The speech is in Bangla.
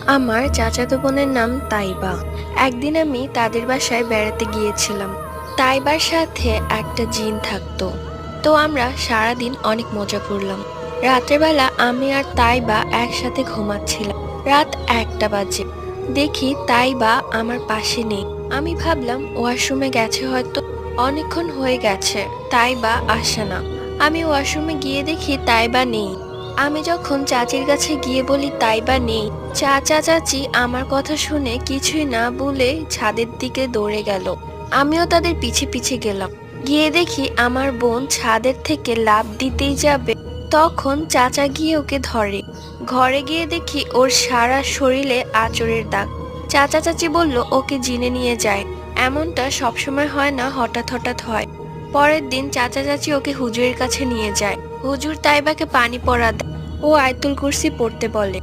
আমার চাচাতো বোনের নাম তাইবা। একদিন আমি তাদের বাসায় বেড়াতে গিয়েছিলাম। তাইবার সাথে একটা জিন থাকতো। তো আমরা সারাদিন অনেক মজা করলাম। রাতের বেলা আমি আর তাইবা একসাথে ঘুমাচ্ছিলাম। রাত 1টা বাজে। দেখি তাইবা আমার পাশে নেই। আমি ভাবলাম ওয়াশরুমে গেছে হয়তো। অনেকক্ষণ হয়ে গেছে, তাইবা আসে না। আমি ওয়াশরুমে গিয়ে দেখি তাইবা নেই। আমি যখন চাচির কাছে গিয়ে বলি তাইবা নেই, চাচা চাচি আমার কথা শুনে কিছুই না বলে ছাদের দিকে দৌড়ে গেল। আমিও তাদের পিছে পিছে গেলাম। গিয়ে দেখি আমার বোন ছাদের থেকে লাফ দিতেই যাবে, তখন চাচা গিয়ে ওকে ধরে। ঘরে গিয়ে দেখি ওর সারা শরীরে আঁচড়ের দাগ। চাচা চাচি বলল ওকে জিনে নিয়ে যায়। এমনটা সবসময় হয় না, হঠাৎ হঠাৎ হয়। পরের দিন চাচা চাচি ওকে হুজুরের কাছে নিয়ে যায়। হুজুর তাইবাকে পানি পড়া দেয় ও আয়াতুল কুরসি পড়তে বলে।